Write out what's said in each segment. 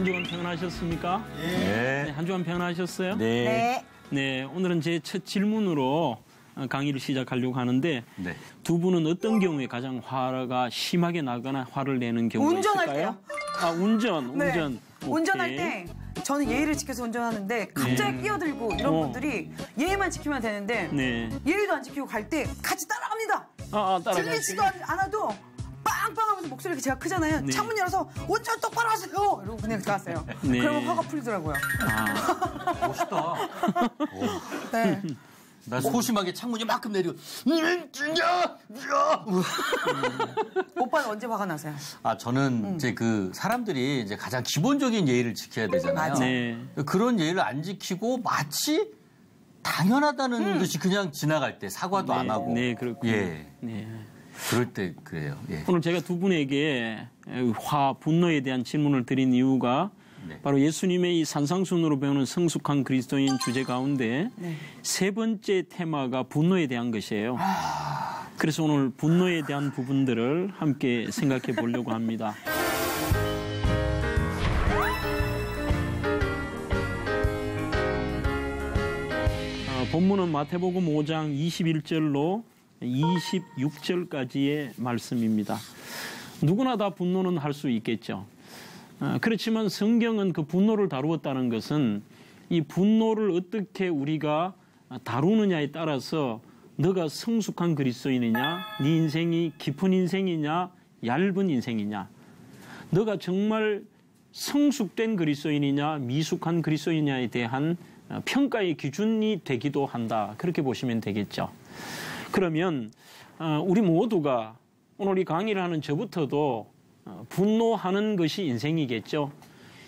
한 주간 평안하셨습니까? 네, 한 주간 평안하셨어요? 네. 네, 오늘은 제 첫 질문으로 강의를 시작하려고 하는데 네. 두 분은 어떤 경우에 가장 화가 심하게 나거나 화를 내는 경우가 운전할 있을까요? 때요. 아, 운전. 네. 오케이. 운전할 때 저는 예의를 지켜서 운전하는데 갑자기 끼어들고 이런 분들이 예의만 지키면 되는데 네. 예의도 안 지키고 갈 때 같이 따라갑니다. 따라가시고. 들리지도 않아도 빵빵하면서 목소리가 제가 크잖아요. 네. 창문 열어서 운전 똑바로 하세요. 이러고 그냥 들어갔어요. 네. 그러면 화가 풀리더라고요. 멋있다. 네. 나 소심하게 창문 이만큼 내리고 오빠는 언제 화가 나세요? 저는 이제 그 사람들이 이제 가장 기본적인 예의를 지켜야 되잖아요. 맞아. 네. 그런 예의를 안 지키고 마치 당연하다는 듯이 그냥 지나갈 때 사과도 안 하고. 네, 그렇군요. 예. 네. 그럴 때 그래요. 예. 오늘 제가 두 분에게 분노에 대한 질문을 드린 이유가 네. 바로 예수님의 이 산상순으로 배우는 성숙한 그리스도인 주제 가운데 세 번째 테마가 분노에 대한 것이에요. 그래서 오늘 분노에 대한 부분들을 함께 생각해 보려고 합니다. 본문은 마태복음 5장 21절로 26절까지의 말씀입니다. 누구나 다 분노는 할 수 있겠죠. 그렇지만 성경은 그 분노를 다루었다는 것은 이 분노를 어떻게 우리가 다루느냐에 따라서 너가 성숙한 그리스도인이냐, 네 인생이 깊은 인생이냐, 얇은 인생이냐, 너가 정말 성숙된 그리스도인이냐, 미숙한 그리스도인이냐에 대한 평가의 기준이 되기도 한다. 그렇게 보시면 되겠죠. 그러면 우리 모두가 오늘 이 강의를 하는 저부터도 분노하는 것이 인생이겠죠.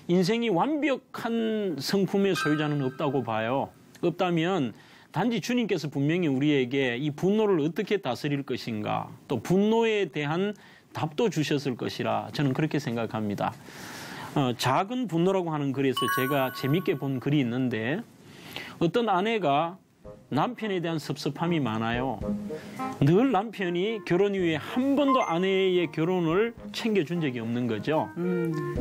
인생이 완벽한 성품의 소유자는 없다고 봐요. 없다면 단지 주님께서 분명히 우리에게 이 분노를 어떻게 다스릴 것인가, 또 분노에 대한 답도 주셨을 것이라 저는 그렇게 생각합니다. 작은 분노라고 하는 글에서 제가 재밌게 본 글이 있는데 어떤 아내가 남편에 대한 섭섭함이 많아요. 늘 남편이 결혼 이후에 한 번도 아내의 결혼을 챙겨준 적이 없는 거죠.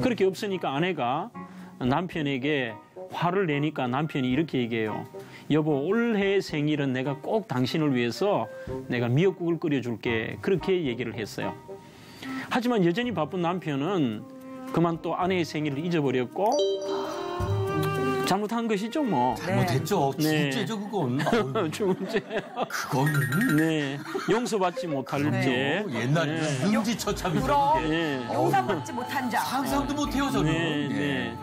그렇게 없으니까 아내가 남편에게 화를 내니까 남편이 이렇게 얘기해요. 여보, 올해 생일은 내가 꼭 당신을 위해서 내가 미역국을 끓여줄게. 그렇게 얘기를 했어요. 하지만 여전히 바쁜 남편은 그만 또 아내의 생일을 잊어버렸고 잘못한 것이죠, 뭐. 잘못했죠. 네. 진짜죠, 그건. 죽은 죄. 그거는. 네. 용서받지 못할 죄. 옛날에 능지처참이 그럼 네. 용서받지 못한 자. 상상도 못해요, 저는. 네, 네.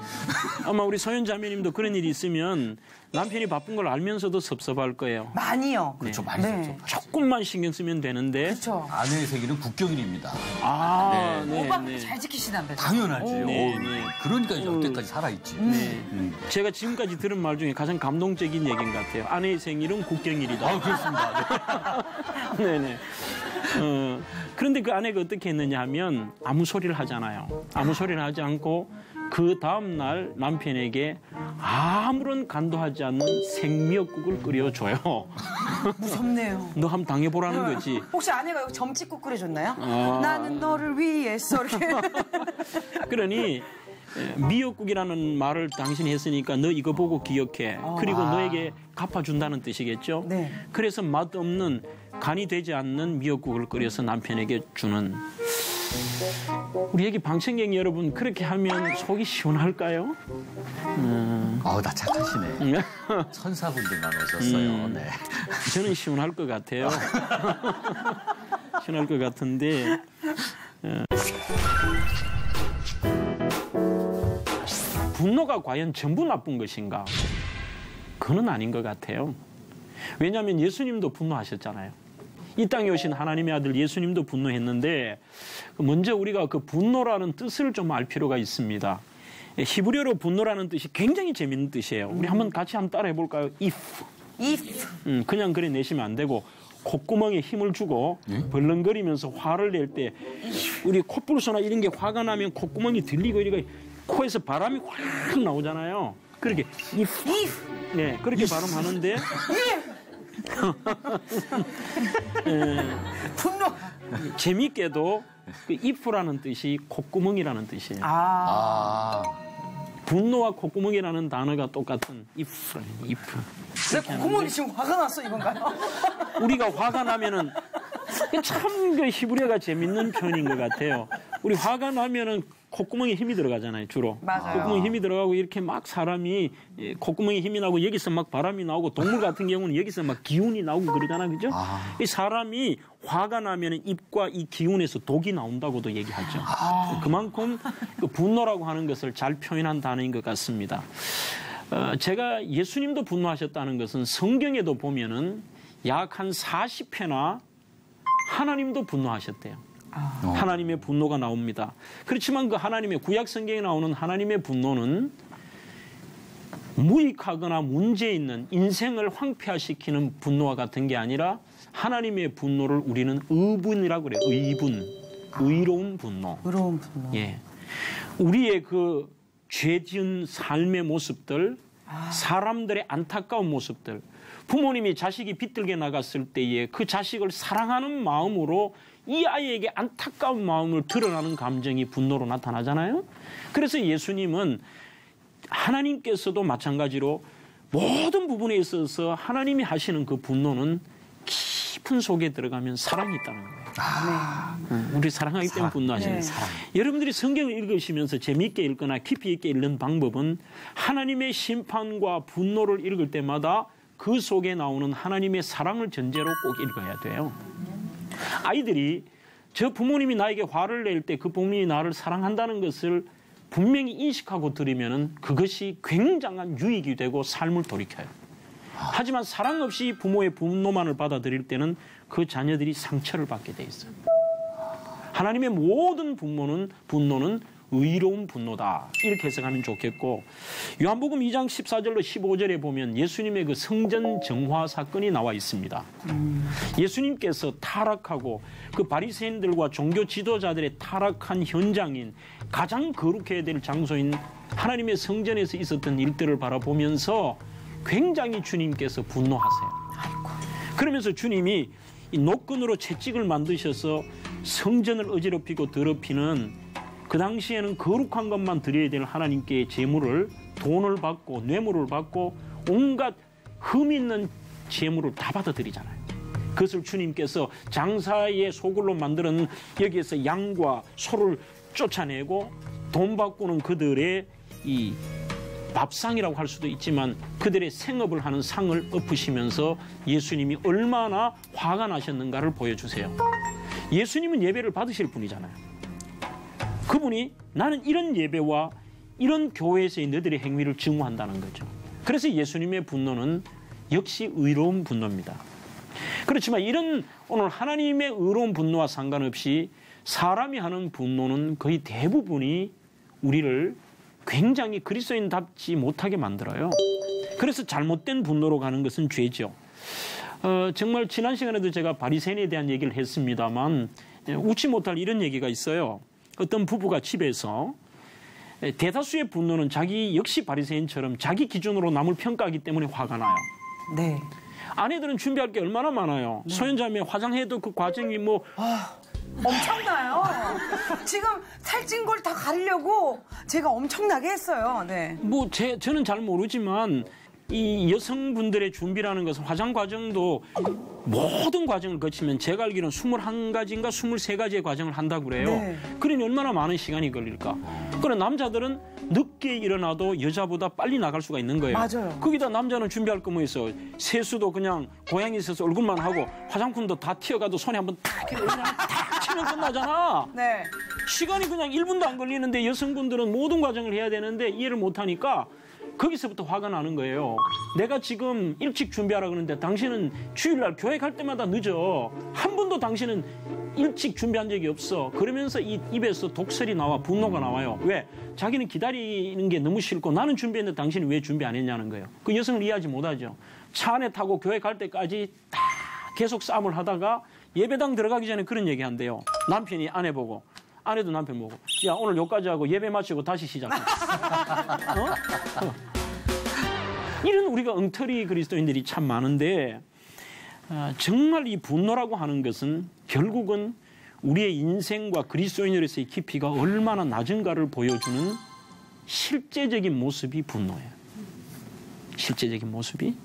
아마 우리 소연 자매님도 그런 일이 있으면 남편이 바쁜 걸 알면서도 섭섭할 거예요. 많이요. 그렇죠, 많이 네. 섭섭하죠. 조금만 신경 쓰면 되는데. 그렇죠. 아내의 생일은 국경일입니다. 아, 네. 오빠 네. 잘 지키시나 봐요. 당연하지. 네, 네. 그러니까 여태까지 살아있지. 제가 지금까지 들은 말 중에 가장 감동적인 얘기인 것 같아요. 아내의 생일은 국경일이다. 그렇습니다. 네네. 그런데 그 아내가 어떻게 했느냐 하면 아무 소리를 하잖아요. 아무 소리를 하지 않고 그 다음날 남편에게 아무런 간도 하지 않는 생미역국을 끓여줘요. 무섭네요. 너 한번 당해보라는 거지. 혹시 아내가 이거 점찍고 끓여줬나요? 아. 나는 너를 위해서 이렇게. 그러니 미역국이라는 말을 당신이 했으니까 너 이거 보고 기억해. 그리고 너에게 갚아준다는 뜻이겠죠. 네. 그래서 맛없는 간이 되지 않는 미역국을 끓여서 남편에게 주는. 우리 애기 방청객 여러분 그렇게 하면 속이 시원할까요? 나 착하시네. 천사분들만 오셨어요. 네. 저는 시원할 것 같아요. 시원할 것 같은데 분노가 과연 전부 나쁜 것인가? 그건 아닌 것 같아요. 왜냐하면 예수님도 분노하셨잖아요. 이 땅에 오신 하나님의 아들 예수님도 분노했는데 먼저 우리가 그 분노라는 뜻을 좀 알 필요가 있습니다. 히브리어로 분노라는 뜻이 굉장히 재밌는 뜻이에요. 우리 한번 같이 한번 따라해 볼까요? if. 그냥 그래 내시면 안 되고 콧구멍에 힘을 주고 벌렁거리면서 화를 낼 때 우리 콧불소나 이런 게 화가 나면 콧구멍이 들리고 이렇게 코에서 바람이 확 나오잖아요. 그렇게 if. 네, 그렇게 발음하는데 분노. 재밌게도 그 if라는 뜻이 콧구멍이라는 뜻이에요. 분노와 콧구멍이라는 단어가 똑같은 if. 내 콧구멍이 지금 화가 났어 이건가요? 우리가 화가 나면은 참 그 히브리어가 재밌는 표현인 것 같아요. 우리 화가 나면은 콧구멍에 힘이 들어가잖아요, 주로. 맞아요. 콧구멍에 힘이 들어가고 이렇게 막 사람이 콧구멍에 힘이 나고 여기서 막 바람이 나오고 동물 같은 경우는 여기서 막 기운이 나오고 그러잖아요, 그죠? 이 사람이 화가 나면은 입과 이 기운에서 독이 나온다고도 얘기하죠. 그만큼 그 분노라고 하는 것을 잘 표현한 단어인 것 같습니다. 제가 예수님도 분노하셨다는 것은 성경에도 보면은 약 한 40회나 하나님도 분노하셨대요. 하나님의 분노가 나옵니다. 그렇지만 그 하나님의 구약 성경에 나오는 하나님의 분노는 무익하거나 문제 있는 인생을 황폐화시키는 분노와 같은 게 아니라 하나님의 분노를 우리는 의분이라고 그래요. 의분. 의로운 분노. 의로운 분노. 예. 우리의 그 죄 지은 삶의 모습들, 사람들의 안타까운 모습들, 부모님이 자식이 비뚤게 나갔을 때에 그 자식을 사랑하는 마음으로 이 아이에게 안타까운 마음을 드러나는 감정이 분노로 나타나잖아요. 그래서 예수님은 하나님께서도 마찬가지로 모든 부분에 있어서 하나님이 하시는 그 분노는 깊은 속에 들어가면 사랑이 있다는 거예요. 우리 사랑하기 때문에 분노하시는 거예요. 여러분들이 성경을 읽으시면서 재미있게 읽거나 깊이 있게 읽는 방법은 하나님의 심판과 분노를 읽을 때마다 그 속에 나오는 하나님의 사랑을 전제로 꼭 읽어야 돼요. 아이들이 저 부모님이 나에게 화를 낼 때 그 부모님이 나를 사랑한다는 것을 분명히 인식하고 들으면 그것이 굉장한 유익이 되고 삶을 돌이켜요. 하지만 사랑 없이 부모의 분노만을 받아들일 때는 그 자녀들이 상처를 받게 돼 있어요. 하나님의 모든 분노는 의로운 분노다. 이렇게 해석하면 좋겠고, 요한복음 2장 14절로 15절에 보면 예수님의 그 성전 정화 사건이 나와 있습니다. 예수님께서 타락하고 그 바리새인들과 종교 지도자들의 타락한 현장인 가장 거룩해야 될 장소인 하나님의 성전에서 있었던 일들을 바라보면서 굉장히 주님께서 분노하세요. 그러면서 주님이 이 노끈으로 채찍을 만드셔서 성전을 어지럽히고 더럽히는 그 당시에는 거룩한 것만 드려야 될 하나님께 제물을 돈을 받고 뇌물을 받고 온갖 흠 있는 제물을 다 받아들이잖아요. 그것을 주님께서 장사의 소굴로 만드는 여기에서 양과 소를 쫓아내고 돈 바꾸는 그들의 이 밥상이라고 할 수도 있지만 그들의 생업을 하는 상을 엎으시면서 예수님이 얼마나 화가 나셨는가를 보여주세요. 예수님은 예배를 받으실 분이잖아요. 그분이 나는 이런 예배와 이런 교회에서의 너희들의 행위를 증오한다는 거죠. 그래서 예수님의 분노는 역시 의로운 분노입니다. 그렇지만 이런 오늘 하나님의 의로운 분노와 상관없이 사람이 하는 분노는 거의 대부분이 우리를 굉장히 그리스도인답지 못하게 만들어요. 그래서 잘못된 분노로 가는 것은 죄죠. 정말 지난 시간에도 제가 바리새인에 대한 얘기를 했습니다만 웃지 못할 이런 얘기가 있어요. 어떤 부부가 집에서 대다수의 분노는 자기 역시 바리새인처럼 자기 기준으로 남을 평가하기 때문에 화가 나요. 네. 아내들은 준비할 게 얼마나 많아요. 소연자매 화장해도 그 과정이 뭐 엄청나요. 지금 살찐 걸 다 가리려고 제가 엄청나게 했어요. 네. 뭐 저는 잘 모르지만 이 여성분들의 준비라는 것은 화장 과정도 모든 과정을 거치면 제가 알기로는 21가지인가 23가지의 과정을 한다고 그래요. 네. 그러니 얼마나 많은 시간이 걸릴까. 그러나 남자들은 늦게 일어나도 여자보다 빨리 나갈 수가 있는 거예요. 맞아요. 거기다 남자는 준비할 거 뭐 있어. 세수도 그냥 고양이 있어서 얼굴만 하고 화장품도 다 튀어가도 손에 한번 탁 치면 끝나잖아. 네. 시간이 그냥 1분도 안 걸리는데 여성분들은 모든 과정을 해야 되는데 이해를 못하니까 거기서부터 화가 나는 거예요. 내가 지금 일찍 준비하라 그러는데 당신은 주일날 교회 갈 때마다 늦어. 한 번도 당신은 일찍 준비한 적이 없어. 그러면서 이 입에서 독설이 나와 분노가 나와요. 왜? 자기는 기다리는 게 너무 싫고 나는 준비했는데 당신이 왜 준비 안 했냐는 거예요. 그 여성을 이해하지 못하죠. 차 안에 타고 교회 갈 때까지 다 계속 싸움을 하다가 예배당 들어가기 전에 그런 얘기 한대요. 남편이 아내 보고. 아내도 남편 보고. 야, 오늘 여기까지 하고 예배 마치고 다시 시작해. 이런 우리가 엉터리 그리스도인들이 참 많은데 정말 이 분노라고 하는 것은 결국은 우리의 인생과 그리스도인으로서의 깊이가 얼마나 낮은가를 보여주는 실제적인 모습이 분노예요. 실제적인 모습이.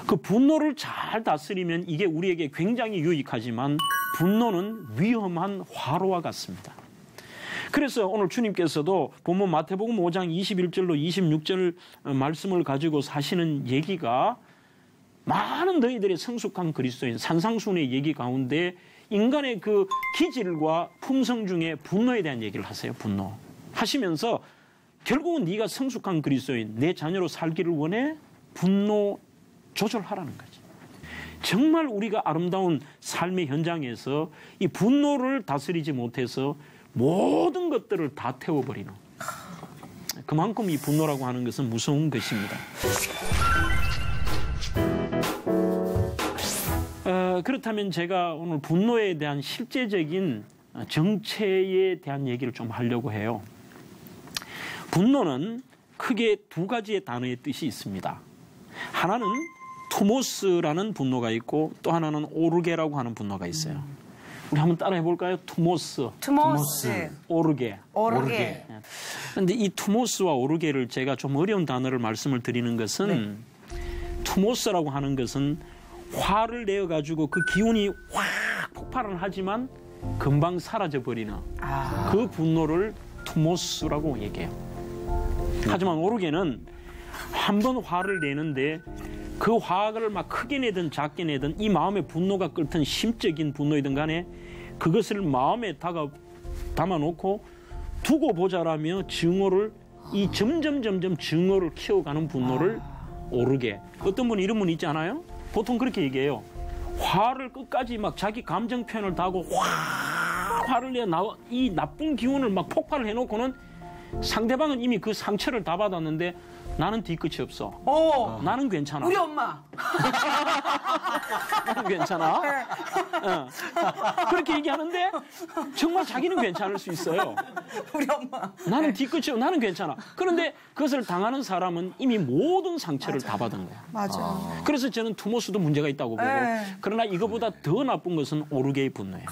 그 분노를 잘 다스리면 이게 우리에게 굉장히 유익하지만 분노는 위험한 화로와 같습니다. 그래서 오늘 주님께서도 본문 마태복음 5장 21절로 26절 말씀을 가지고 사시는 얘기가 많은 너희들의 성숙한 그리스도인 산상순의 얘기 가운데 인간의 그 기질과 품성 중에 분노에 대한 얘기를 하세요. 분노. 하시면서 결국은 네가 성숙한 그리스도인 내 자녀로 살기를 원해? 분노 조절하라는 거지. 정말 우리가 아름다운 삶의 현장에서 이 분노를 다스리지 못해서 모든 것들을 다 태워버리는, 그만큼 이 분노라고 하는 것은 무서운 것입니다. 그렇다면 제가 오늘 분노에 대한 실제적인 정체에 대한 얘기를 좀 하려고 해요. 분노는 크게 두 가지의 단어의 뜻이 있습니다. 하나는 투모스라는 분노가 있고 또 하나는 오르게라고 하는 분노가 있어요. 우리 한번 따라해 볼까요? 투모스, 오르게. 그런데 이 투모스와 오르게를 제가 좀 어려운 단어를 말씀을 드리는 것은 투모스라고 하는 것은 화를 내어 가지고 그 기운이 확 폭발을 하지만 금방 사라져 버리는 그 분노를 투모스라고 얘기해요. 하지만 오르게는 한 번 화를 내는데 그 화를 막 크게 내든 작게 내든 이 마음의 분노가 끓든 심적인 분노이든 간에 그것을 마음에 담아놓고 두고 보자라며 증오를 이 점점 증오를 키워가는 분노를 오르게. 어떤 분 이런 분 있지 않아요? 보통 그렇게 얘기해요. 화를 끝까지 막 자기 감정 표현을 다 하고 화를 내 이 나쁜 기운을 막 폭발을 해놓고는 상대방은 이미 그 상처를 다 받았는데 나는 뒤끝이 없어. 나는 괜찮아. 우리 엄마. 나는 괜찮아. 그렇게 얘기하는데 정말 자기는 괜찮을 수 있어요. 우리 엄마. 나는 뒤끝이 없어. 나는 괜찮아. 그런데 그것을 당하는 사람은 이미 모든 상처를 다 받은 거야. 맞아. 그래서 저는 투모스도 문제가 있다고 보고 그러나 이거보다 더 나쁜 것은 오르게의 분노예요.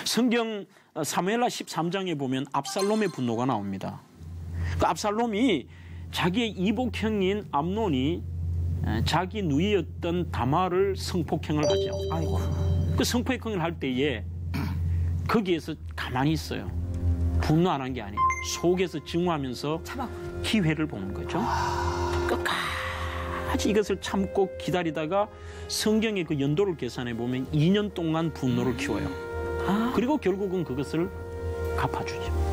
성경 사무엘하 13장에 보면 압살롬의 분노가 나옵니다. 그 압살롬이 자기의 이복형인 암논이 자기 누이였던 다말을 성폭행을 하죠. 아이고. 그 성폭행을 할 때에 거기에서 가만히 있어요. 분노 안 한 게 아니에요. 속에서 증오하면서 기회를 보는 거죠. 끝까지 이것을 참고 기다리다가 성경의 그 연도를 계산해 보면 2년 동안 분노를 키워요. 그리고 결국은 그것을 갚아주죠.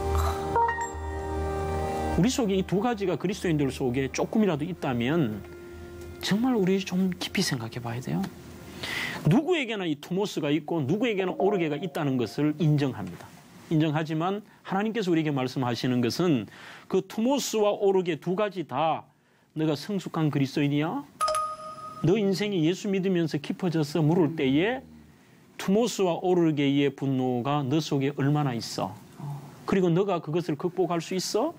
우리 속에 이 두 가지가 그리스도인들 속에 조금이라도 있다면 정말 우리 좀 깊이 생각해 봐야 돼요. 누구에게나 이 투모스가 있고 누구에게나 오르게가 있다는 것을 인정합니다. 인정하지만 하나님께서 우리에게 말씀하시는 것은 그 투모스와 오르게 두 가지 다 너가 성숙한 그리스도인이야? 너 인생이 예수 믿으면서 깊어져서 물을 때에 투모스와 오르게의 분노가 너 속에 얼마나 있어? 그리고 너가 그것을 극복할 수 있어?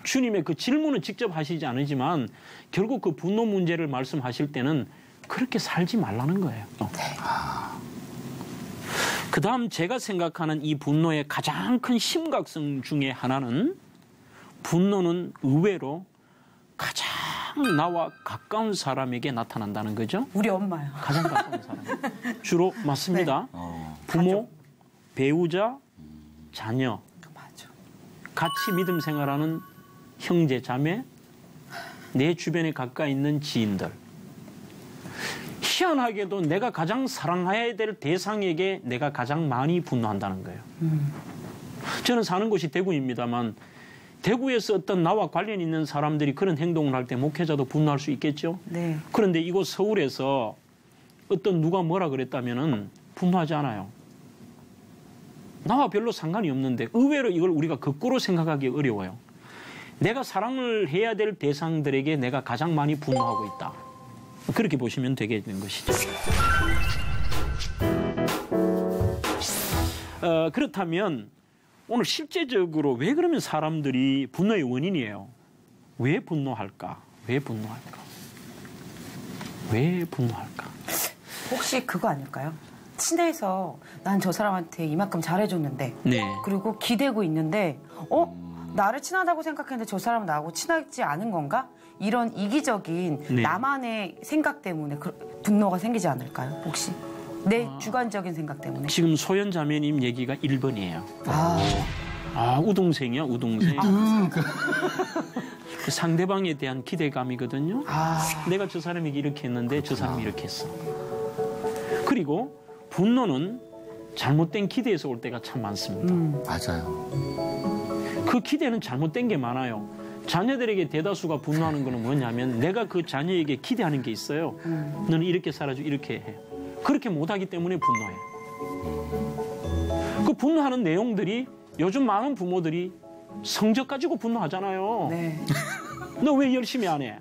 주님의 그 질문은 직접 하시지 않으지만 결국 그 분노 문제를 말씀하실 때는 그렇게 살지 말라는 거예요. 그 다음 제가 생각하는 이 분노의 가장 큰 심각성 중에 하나는 분노는 의외로 가장 나와 가까운 사람에게 나타난다는 거죠. 우리 엄마요. 가장 가까운 사람. 주로 맞습니다. 부모, 배우자, 자녀. 맞아. 같이 믿음 생활하는 형제, 자매, 내 주변에 가까이 있는 지인들. 희한하게도 내가 가장 사랑해야 될 대상에게 내가 가장 많이 분노한다는 거예요. 저는 사는 곳이 대구입니다만 대구에서 어떤 나와 관련 있는 사람들이 그런 행동을 할 때 목회자도 분노할 수 있겠죠. 네. 그런데 이곳 서울에서 어떤 누가 뭐라 그랬다면은 분노하지 않아요. 나와 별로 상관이 없는데 의외로 이걸 우리가 거꾸로 생각하기 어려워요. 내가 사랑을 해야 될 대상들에게 내가 가장 많이 분노하고 있다. 그렇게 보시면 되겠는 것이죠. 그렇다면 오늘 실제적으로 왜 그러면 사람들이 분노의 원인이에요? 왜 분노할까? 왜 분노할까? 왜 분노할까? 혹시 그거 아닐까요? 친해서 난 저 사람한테 이만큼 잘해줬는데 네. 그리고 기대고 있는데 나를 친하다고 생각했는데 저 사람은 나하고 친하지 않은 건가? 이런 이기적인 네. 나만의 생각 때문에 분노가 생기지 않을까요? 혹시 내 주관적인 생각 때문에? 지금 소연 자매님 얘기가 1번이에요. 우동생이야, 우동생. 그 상대방에 대한 기대감이거든요. 내가 저 사람에게 이렇게 했는데 저 사람이 이렇게 했어. 그리고 분노는 잘못된 기대에서 올 때가 참 많습니다. 맞아요. 그 기대는 잘못된 게 많아요. 자녀들에게 대다수가 분노하는 거는 뭐냐면 내가 그 자녀에게 기대하는 게 있어요. 너는 이렇게 살아줘, 이렇게 해. 그렇게 못하기 때문에 분노해. 그 분노하는 내용들이 요즘 많은 부모들이 성적 가지고 분노하잖아요. 네. 너 왜 열심히 안 해?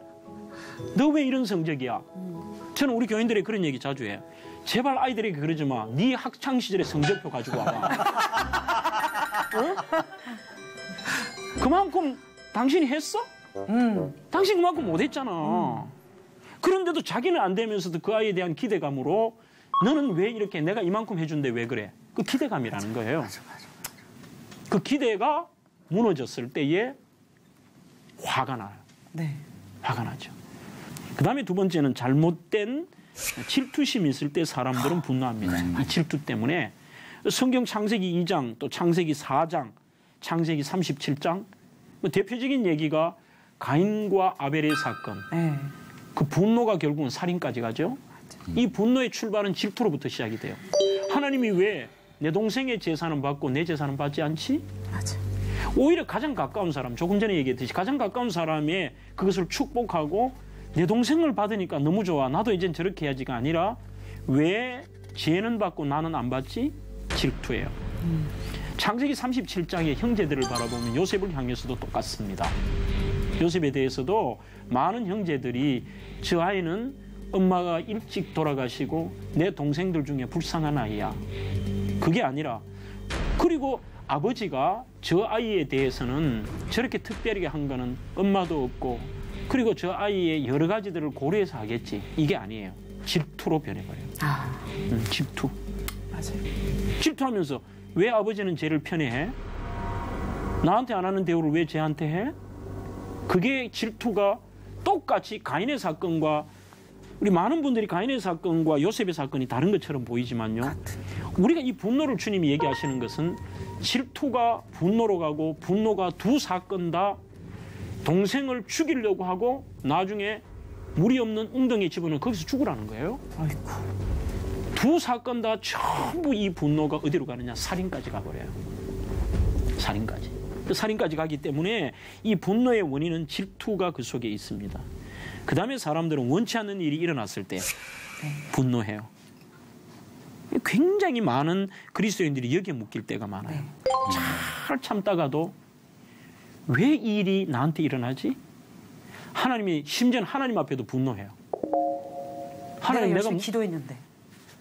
너 왜 이런 성적이야? 저는 우리 교인들이 그런 얘기 자주 해요. 제발 아이들에게 그러지 마. 네 학창 시절에 성적표 가지고 와봐. 어? 그만큼 당신이 했어? 당신 그만큼 못했잖아. 그런데도 자기는 안 되면서도 그 아이에 대한 기대감으로 너는 왜 이렇게 내가 이만큼 해준데 왜 그래? 그 기대감이라는 거예요. 그 기대가 무너졌을 때에 화가 나요. 네. 화가 나죠. 그 다음에 두 번째는 잘못된 질투심이 있을 때 사람들은 분노합니다. 이 질투 때문에 성경 창세기 2장 또 창세기 4장 창세기 37장 뭐 대표적인 얘기가 가인과 아벨의 사건. 네. 그 분노가 결국은 살인까지 가죠. 이 분노의 출발은 질투로부터 시작이 돼요. 하나님이 왜 내 동생의 재산은 받고 내 재산은 받지 않지? 맞아. 오히려 가장 가까운 사람, 조금 전에 얘기했듯이 가장 가까운 사람의 그것을 축복하고 내 동생을 받으니까 너무 좋아. 나도 이젠 저렇게 해야지가 아니라 왜 쟤는 받고 나는 안 받지? 질투예요. 창세기 37장의 형제들을 바라보면 요셉을 향해서도 똑같습니다. 요셉에 대해서도 많은 형제들이 저 아이는 엄마가 일찍 돌아가시고 내 동생들 중에 불쌍한 아이야. 그게 아니라 그리고 아버지가 저 아이에 대해서는 저렇게 특별하게 한 거는 엄마도 없고 그리고 저 아이의 여러 가지들을 고려해서 하겠지. 이게 아니에요. 질투로 변해버려요. 질투. 맞아요. 질투하면서 왜 아버지는 쟤를 편애해? 나한테 안 하는 대우를 왜 쟤한테 해? 그게 질투가 똑같이 가인의 사건과 우리 많은 분들이 가인의 사건과 요셉의 사건이 다른 것처럼 보이지만요. 우리가 이 분노를 주님이 얘기하시는 것은 질투가 분노로 가고 분노가 두 사건 다 동생을 죽이려고 하고 나중에 물이 없는 웅덩이에 집어넣어 거기서 죽으라는 거예요. 아이고. 두 사건 다 전부 이 분노가 어디로 가느냐? 살인까지 가버려요. 살인까지. 그 살인까지 가기 때문에 이 분노의 원인은 질투가 그 속에 있습니다. 그 다음에 사람들은 원치 않는 일이 일어났을 때 분노해요. 굉장히 많은 그리스도인들이 여기에 묶일 때가 많아요. 잘 참다가도 왜 이 일이 나한테 일어나지? 하나님이 심지어는 하나님 앞에도 분노해요. 하나님 내가 기도했는데.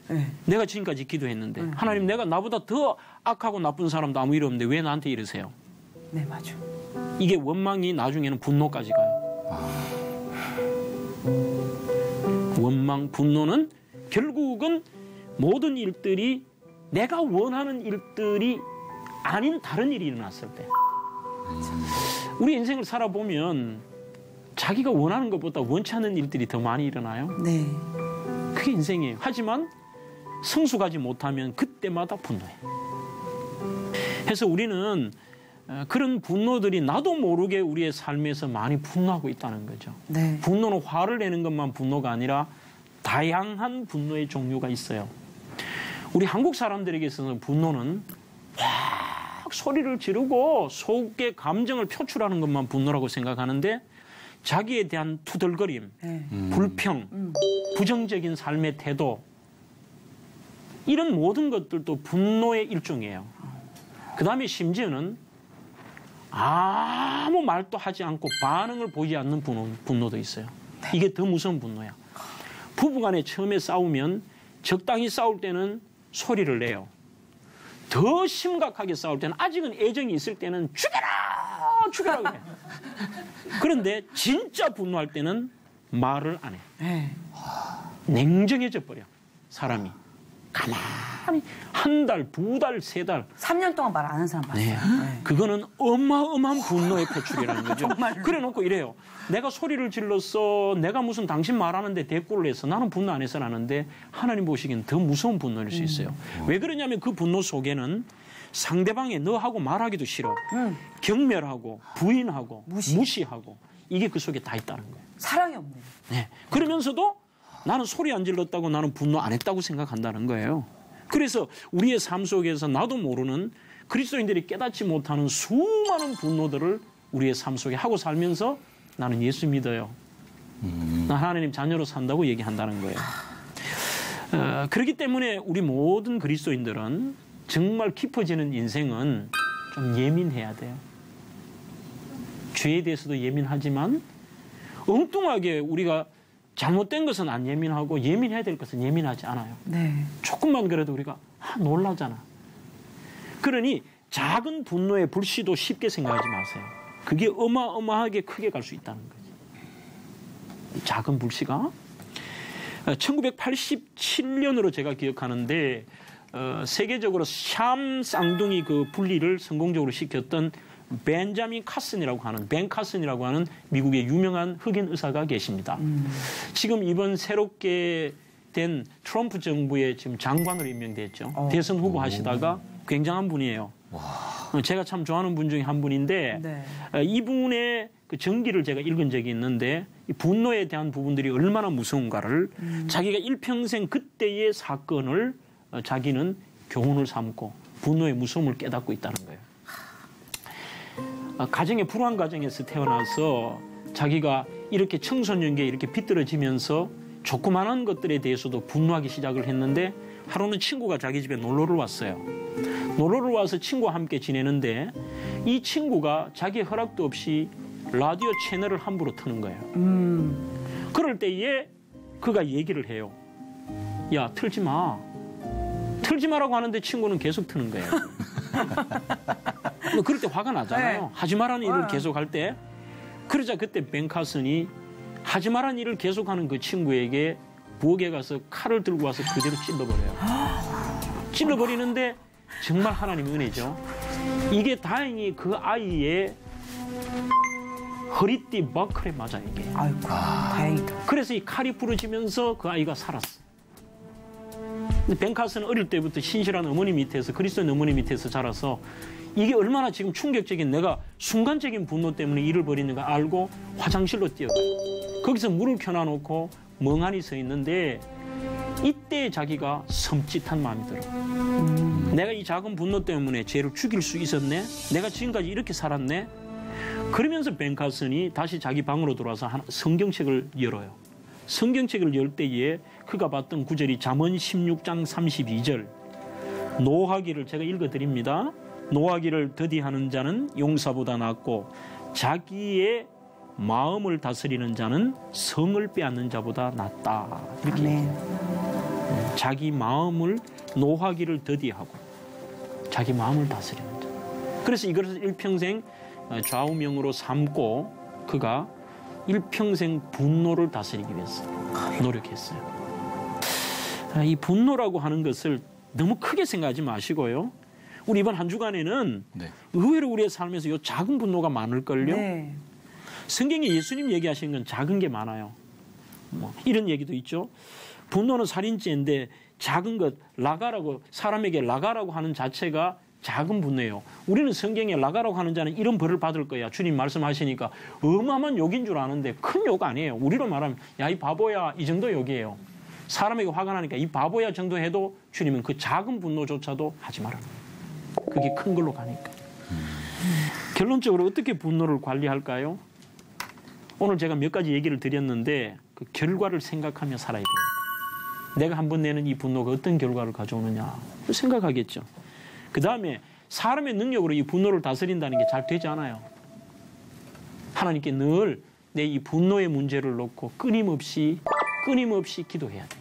네. 내가 지금까지 기도했는데 하나님 내가 나보다 더 악하고 나쁜 사람도 아무 일 없는데 왜 나한테 이러세요? 네, 맞아. 이게 원망이 나중에는 분노까지 가요. 원망, 분노는 결국은 모든 일들이 내가 원하는 일들이 아닌 다른 일이 일어났을 때 우리 인생을 살아보면 자기가 원하는 것보다 원치 않는 일들이 더 많이 일어나요. 네. 그게 인생이에요. 하지만 성숙하지 못하면 그때마다 분노해. 그래서 우리는 그런 분노들이 나도 모르게 우리의 삶에서 많이 분노하고 있다는 거죠. 네. 분노는 화를 내는 것만 분노가 아니라 다양한 분노의 종류가 있어요. 우리 한국 사람들에게서는 분노는 확 소리를 지르고 속의 감정을 표출하는 것만 분노라고 생각하는데 자기에 대한 투덜거림, 불평, 부정적인 삶의 태도 이런 모든 것들도 분노의 일종이에요. 그 다음에 심지어는 아무 말도 하지 않고 반응을 보이지 않는 분노도 있어요. 이게 더 무서운 분노야. 부부간에 처음에 싸우면 적당히 싸울 때는 소리를 내요. 더 심각하게 싸울 때는 아직은 애정이 있을 때는 죽여라! 죽여라! 그래. 그런데 진짜 분노할 때는 말을 안 해. 네. 냉정해져 버려. 사람이. 가만히 한 달, 두 달, 세 달. 3년 동안 말 안 하는 사람 봤어요. 네. 그거는 어마어마한 분노의 표출이라는 거죠. 그래 놓고 이래요. 내가 소리를 질렀어. 내가 무슨 당신 말하는데 대꾸를 했어. 나는 분노 안 해서 나는데 하나님 보시기엔 더 무서운 분노일 수 있어요. 왜 그러냐면 그 분노 속에는 상대방의 너하고 말하기도 싫어. 경멸하고 부인하고 무시하고 이게 그 속에 다 있다는 거예요. 사랑이 없네. 네. 그러면서도 나는 소리 안 질렀다고 나는 분노 안 했다고 생각한다는 거예요. 그래서 우리의 삶 속에서 나도 모르는 그리스도인들이 깨닫지 못하는 수많은 분노들을 우리의 삶 속에 하고 살면서 나는 예수 믿어요. 나 하나님 자녀로 산다고 얘기한다는 거예요. 그렇기 때문에 우리 모든 그리스도인들은 정말 깊어지는 인생은 좀 예민해야 돼요. 죄에 대해서도 예민하지만 엉뚱하게 우리가 잘못된 것은 안 예민하고 예민해야 될 것은 예민하지 않아요. 네. 조금만 그래도 우리가 놀라잖아. 그러니 작은 분노의 불씨도 쉽게 생각하지 마세요. 그게 어마어마하게 크게 갈 수 있다는 거지. 작은 불씨가 1987년으로 제가 기억하는데 세계적으로 샴 쌍둥이 그 분리를 성공적으로 시켰던 벤자민 카슨이라고 하는 벤 카슨이라고 하는 미국의 유명한 흑인 의사가 계십니다. 지금 이번 새롭게 된 트럼프 정부의 지금 장관으로 임명됐죠. 대선 후보 하시다가 굉장한 분이에요. 제가 참 좋아하는 분 중에 한 분인데 네. 이분의 그 전기를 제가 읽은 적이 있는데 이 분노에 대한 부분들이 얼마나 무서운가를 자기가 일평생 그때의 사건을 자기는 교훈을 삼고 분노의 무서움을 깨닫고 있다는 거예요. 가정의 불우한 가정에서 태어나서 자기가 이렇게 청소년기에 이렇게 비뚤어지면서 조그마한 것들에 대해서도 분노하기 시작을 했는데 하루는 친구가 자기 집에 놀러를 왔어요. 놀러를 와서 친구와 함께 지내는데 이 친구가 자기 허락도 없이 라디오 채널을 함부로 트는 거예요. 그럴 때에 그가 얘기를 해요. 야, 틀지 마. 틀지 마라고 하는데 친구는 계속 트는 거예요. 그럴 때 화가 나잖아요. 네. 하지 말라는 일을 계속할 때. 그러자 그때 벤 카슨이 하지 말라는 일을 계속하는 그 친구에게 부엌에 가서 칼을 들고 와서 그대로 찔러버려요. 찔러버리는데 정말 하나님의 은혜죠. 이게 다행히 그 아이의 허리띠 버클에 맞아 이게. 아이고, 다행이다. 그래서 이 칼이 부러지면서 그 아이가 살았어. 벤 카슨은 어릴 때부터 신실한 어머니 밑에서 그리스도인 어머니 밑에서 자라서 이게 얼마나 지금 충격적인 내가 순간적인 분노 때문에 일을 벌이는가 알고 화장실로 뛰어가요. 거기서 물을 켜놔놓고 멍하니 서 있는데 이때 자기가 섬찟한 마음이 들어. 내가 이 작은 분노 때문에 쟤를 죽일 수 있었네. 내가 지금까지 이렇게 살았네. 그러면서 벤 카슨이 다시 자기 방으로 돌아와서 성경책을 열어요. 성경책을 열 때에 그가 봤던 구절이 잠언 16장 32절. 노하기를 제가 읽어드립니다. 노하기를 더디하는 자는 용사보다 낫고 자기의 마음을 다스리는 자는 성을 빼앗는 자보다 낫다. 이렇게 아멘. 자기 마음을 노하기를 더디하고 자기 마음을 다스리는 자. 그래서 이것을 일평생 좌우명으로 삼고 그가 일평생 분노를 다스리기 위해서 노력했어요. 이 분노라고 하는 것을 너무 크게 생각하지 마시고요. 우리 이번 한 주간에는 의외로 우리의 삶에서 이 작은 분노가 많을걸요. 네. 성경에 예수님 얘기하시는 건 작은 게 많아요. 뭐 이런 얘기도 있죠. 분노는 살인죄인데 작은 것, 라가라고 사람에게 라가라고 하는 자체가 작은 분노예요. 우리는 성경에 라가라고 하는 자는 이런 벌을 받을 거야. 주님 말씀하시니까 어마어마한 욕인 줄 아는데 큰 욕 아니에요. 우리로 말하면 야, 이 바보야 이 정도 욕이에요. 사람에게 화가 나니까 이 바보야 정도 해도 주님은 그 작은 분노조차도 하지 말아요. 그게 큰 걸로 가니까. 결론적으로 어떻게 분노를 관리할까요? 오늘 제가 몇 가지 얘기를 드렸는데 그 결과를 생각하며 살아야 됩니다. 내가 한번 내는 이 분노가 어떤 결과를 가져오느냐 생각하겠죠. 그 다음에 사람의 능력으로 이 분노를 다스린다는 게 잘 되지 않아요. 하나님께 늘 내 이 분노의 문제를 놓고 끊임없이 기도해야 돼요.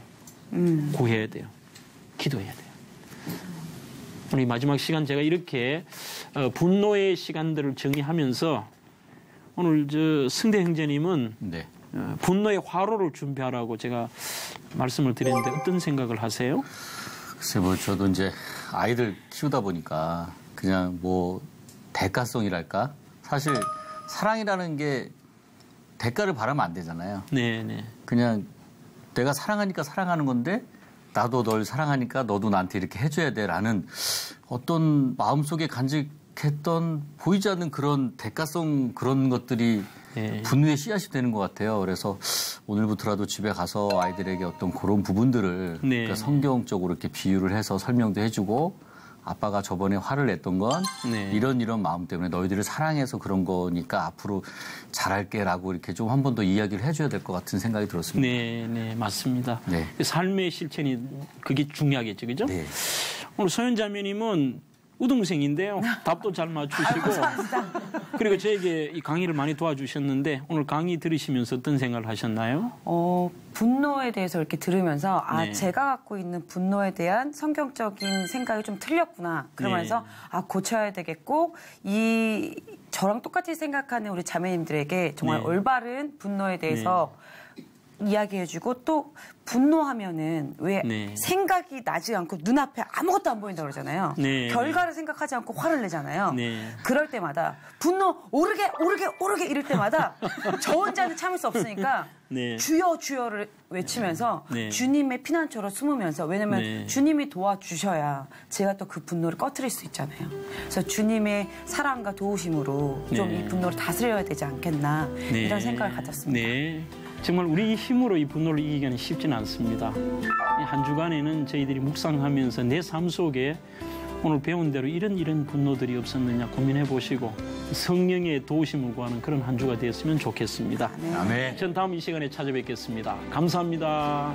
구해야 돼요. 기도해야 돼요. 오늘 마지막 시간 제가 이렇게 분노의 시간들을 정리하면서 오늘 승대 형제님은 분노의 화로를 준비하라고 제가 말씀을 드렸는데 어떤 생각을 하세요? 글쎄 뭐 저도 이제 아이들 키우다 보니까 그냥 뭐 대가성이랄까? 사실 사랑이라는 게 대가를 바라면 안 되잖아요. 네, 네. 그냥 내가 사랑하니까 사랑하는 건데 나도 널 사랑하니까 너도 나한테 이렇게 해줘야 돼라는 어떤 마음속에 간직했던 보이지 않는 그런 대가성 그런 것들이 네. 분노의 씨앗이 되는 것 같아요. 그래서 오늘부터라도 집에 가서 아이들에게 어떤 그런 부분들을 네. 그러니까 성경적으로 이렇게 비유를 해서 설명도 해주고 아빠가 저번에 화를 냈던 건 네. 이런 마음 때문에 너희들을 사랑해서 그런 거니까 앞으로 잘할게라고 이렇게 좀 한 번 더 이야기를 해줘야 될 것 같은 생각이 들었습니다. 네, 네, 맞습니다. 네. 삶의 실천이 그게 중요하겠죠, 그죠? 네. 오늘 소연자매님은 우등생인데요. 답도 잘 맞추시고. 그리고 저에게 이 강의를 많이 도와주셨는데 오늘 강의 들으시면서 어떤 생각을 하셨나요? 분노에 대해서 이렇게 들으면서 네. 제가 갖고 있는 분노에 대한 성경적인 생각이 좀 틀렸구나. 그러면서 네. 고쳐야 되겠고 저랑 똑같이 생각하는 우리 자매님들에게 정말 네. 올바른 분노에 대해서 이야기해주고 또 분노하면은 왜 네. 생각이 나지 않고 눈앞에 아무것도 안 보인다고 그러잖아요. 네. 결과를 생각하지 않고 화를 내잖아요. 네. 그럴 때마다 분노 오르게 이럴 때마다 저 혼자는 참을 수 없으니까 네. 주여 주여를 외치면서 네. 주님의 피난처로 숨으면서 왜냐면 네. 주님이 도와주셔야 제가 또 그 분노를 꺼트릴 수 있잖아요. 그래서 주님의 사랑과 도우심으로 좀 네. 이 분노를 다스려야 되지 않겠나 네. 이런 생각을 가졌습니다. 네. 정말 우리 힘으로 이 분노를 이기기는 쉽지는 않습니다. 이 한 주간에는 저희들이 묵상하면서 내 삶 속에 오늘 배운 대로 이런 분노들이 없었느냐 고민해 보시고 성령의 도우심을 구하는 그런 한 주가 되었으면 좋겠습니다. 아멘. 전 다음 이 시간에 찾아뵙겠습니다. 감사합니다.